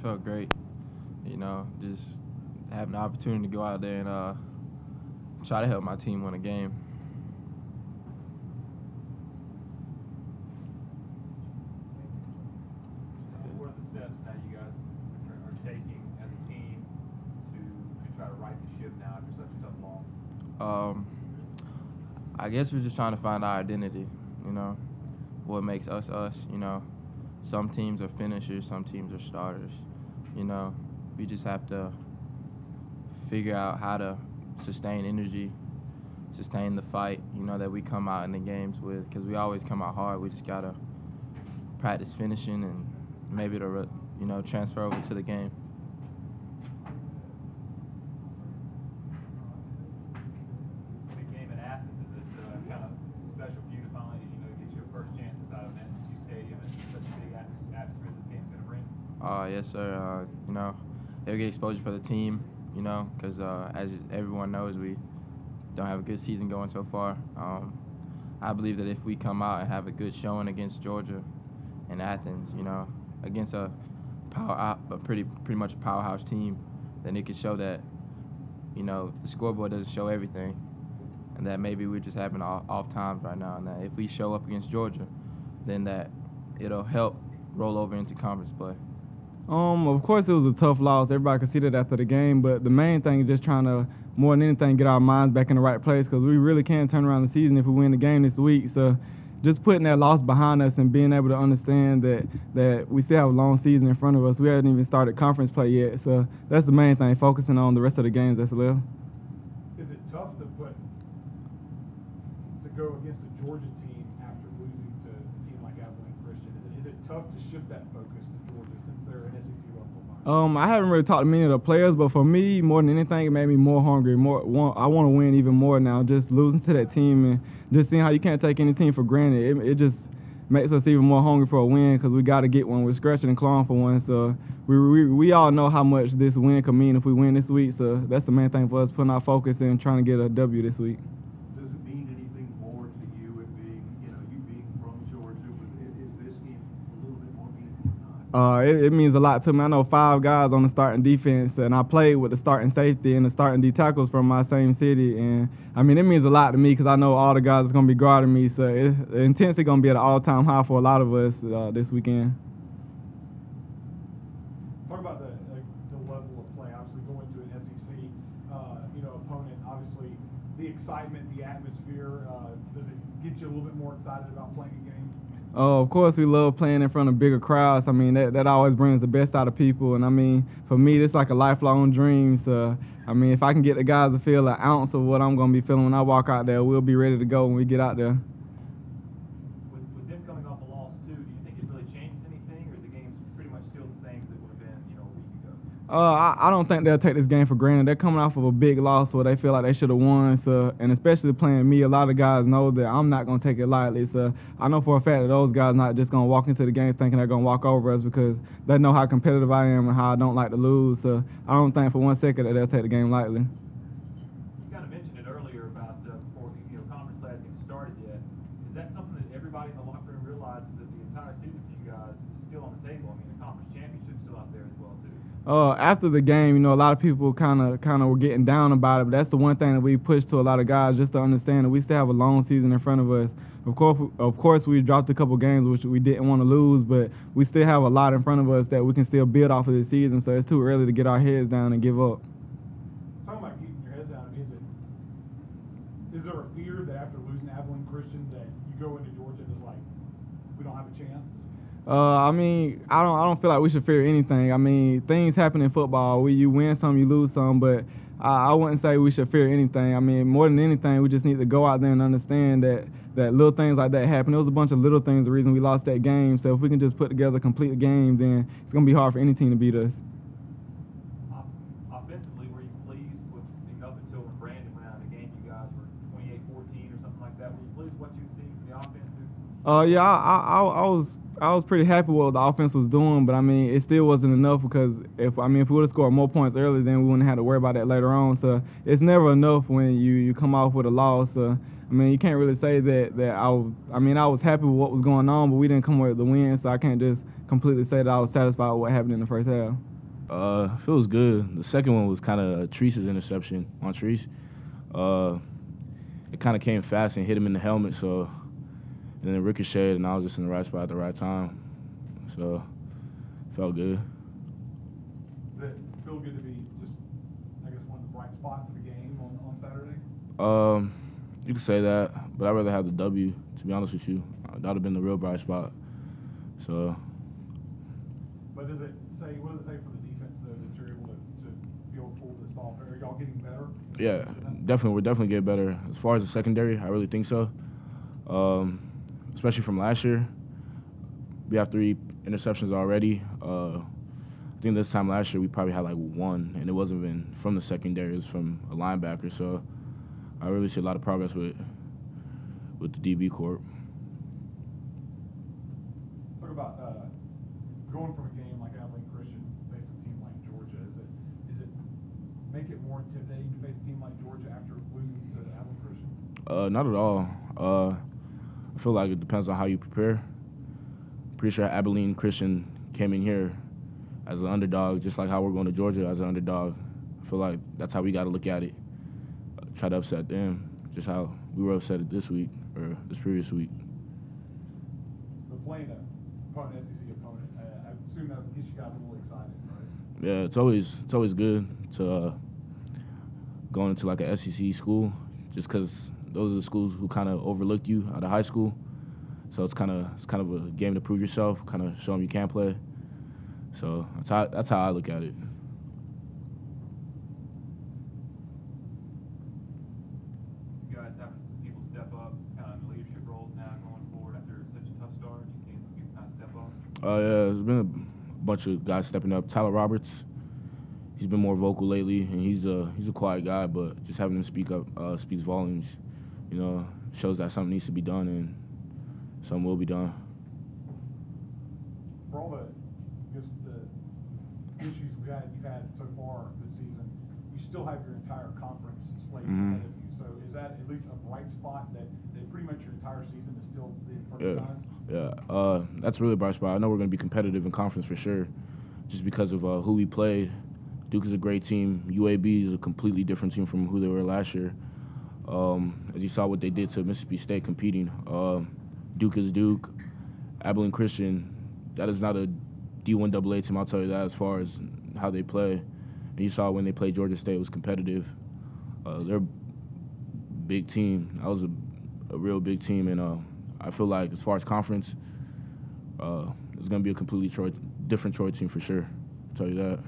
felt great. Just having the opportunity to go out there and try to help my team win a game. What are the steps now you guys are taking as a team to try to right the ship now after such a tough loss? I guess we're just trying to find our identity, what makes us us, Some teams are finishers, some teams are starters, We just have to figure out how to sustain energy, sustain the fight, that we come out in the games with, because we always come out hard. We just got to practice finishing, and maybe it'll, transfer over to the game. Big game in Athens, is it kind of special for you to finally, get your first chances out of an SEC stadium and such a big atmosphere this game's going to bring? Yes, sir. It'll get exposure for the team, because as everyone knows, we don't have a good season going so far. I believe that if we come out and have a good showing against Georgia and Athens, against a pretty much a powerhouse team, then it could show that, the scoreboard doesn't show everything, and that maybe we're just having off times right now, and that if we show up against Georgia, then that it'll help roll over into conference play. Of course, it was a tough loss. Everybody could see that after the game. But the main thing is just trying to, more than anything, get our minds back in the right place, because we really can turn around the season if we win the game this week. So just putting that loss behind us and being able to understand that we still have a long season in front of us. We haven't even started conference play yet. So that's the main thing, focusing on the rest of the games that's left. Is it tough to go against a Georgia team after losing to a team like Abilene Christian? Is it tough to shift that focus to Georgia since they're an SEC level? I haven't really talked to many of the players, but for me, more than anything, it made me more hungry. I want to win even more now. Just losing to that team and just seeing how you can't take any team for granted, it just makes us even more hungry for a win, because we got to get one. We're scratching and clawing for one. So we all know how much this win could mean if we win this week. So that's the main thing for us, putting our focus in trying to get a W this week. Does it mean anything more to you, it being, you being from Georgia? Is this game a little bit more meaningful or not? It means a lot to me. I know 5 guys on the starting defense, and I played with the starting safety and the starting D tackles from my same city. And, it means a lot to me, because I know all the guys are going to be guarding me. So the intensity going to be at an all-time high for a lot of us this weekend. Talk about the level of play. Obviously, going to an SEC, opponent. Obviously, the excitement, the atmosphere. Does it get you a little bit more excited about playing a game? Of course, we love playing in front of bigger crowds. That always brings the best out of people. And, for me, it's like a lifelong dream. So, if I can get the guys to feel an ounce of what I'm going to be feeling when I walk out there, we'll be ready to go when we get out there. With them coming off a loss, too, do you think it really changes anything, or is the game pretty much still the same as it would have been, a week ago? I don't think they'll take this game for granted. They're coming off of a big loss where they feel like they should have won. So, and especially playing me, a lot of guys know that I'm not going to take it lightly. So I know for a fact that those guys not just going to walk into the game thinking they're going to walk over us, because they know how competitive I am and how I don't like to lose. So I don't think for one second that they'll take the game lightly. You kind of mentioned it earlier about before conference play hasn't even started yet. Is that something that everybody in the locker room realizes, that the entire season for you guys is still on the table? The conference championship's still out there as well, too. After the game, a lot of people kind of were getting down about it, but that's the one thing that we push to a lot of guys, just to understand that we still have a long season in front of us. Of course, we dropped a couple games which we didn't want to lose, but we still have a lot in front of us that we can still build off of this season. So it's too early to get our heads down and give up. Talking about keeping your heads down, is there a fear that after losing Abilene Christian that you go into Georgia and it's like, we don't have a chance? I don't feel like we should fear anything. Things happen in football. You win some, you lose some, but I wouldn't say we should fear anything. More than anything, we just need to go out there and understand that little things like that happen. There was a bunch of little things, the reason we lost that game. So if we can just put together a complete game, then it's going to be hard for any team to beat us. Offensively, were you pleased with, up until when Brandon went out of the game, you guys were 28-14 or something like that? Were you pleased with what you'd seen from the offense? Yeah, I was pretty happy with what the offense was doing, but it still wasn't enough, because if we would have scored more points early, then we wouldn't have to worry about that later on. So it's never enough when you come off with a loss. You can't really say that I was happy with what was going on, but we didn't come away with the win, so I can't just completely say that I was satisfied with what happened in the first half. Feels good. The second one was kind of Treese's interception on Treese. It kind of came fast and hit him in the helmet, so and then it ricocheted, and I was just in the right spot at the right time. So, felt good. Does it feel good to be just, I guess, one of the bright spots of the game on Saturday? You could say that, but I'd rather have the W, to be honest with you. That would have been the real bright spot. So. But what does it say for the defense, though, that you're able to be able to pull this off? Are y'all getting better? Yeah, definitely. We're definitely getting better. As far as the secondary, I really think so. Especially from last year. We have 3 interceptions already. I think this time last year we probably had like 1, and it wasn't even from the secondary. It was from a linebacker. So I really see a lot of progress with the DB corps. Talk about going from a game like Abilene Christian facing a team like Georgia. Is it make it more intimidating to face a team like Georgia after losing to Abilene Christian? Not at all. I feel like it depends on how you prepare. Pretty sure Abilene Christian came in here as an underdog, just like how we're going to Georgia as an underdog. I feel like that's how we got to look at it. Try to upset them, just how we were upset this week or this previous week. But playing an SEC opponent, I assume that gets you guys a little excited, right? Yeah, it's always good to go into like a SEC school, just because those are the schools who kind of overlooked you out of high school. So it's kind of a game to prove yourself, kind of show them you can play. So that's how I look at it. You guys having some people step up, kind of in leadership roles now going forward after such a tough start? You seeing some people kind of step up? Yeah, there's been a bunch of guys stepping up. Tyler Roberts, he's been more vocal lately, and he's a quiet guy, but just having him speak up speaks volumes. You know, shows that something needs to be done and something will be done. For all the issues you've had so far this season, you still have your entire conference slate ahead of you. So is that at least a bright spot that pretty much your entire season is still in front of you guys? Yeah, that's really a bright spot. I know we're going to be competitive in conference for sure, just because of who we played. Duke is a great team. UAB is a completely different team from who they were last year. As you saw what they did to Mississippi State competing. Duke is Duke. Abilene Christian, that is not a D1 AA team, I'll tell you that, as far as how they play. And you saw when they played Georgia State, it was competitive. They're a big team. That was a real big team, and I feel like as far as conference, it's going to be a completely different Troy team for sure. I'll tell you that.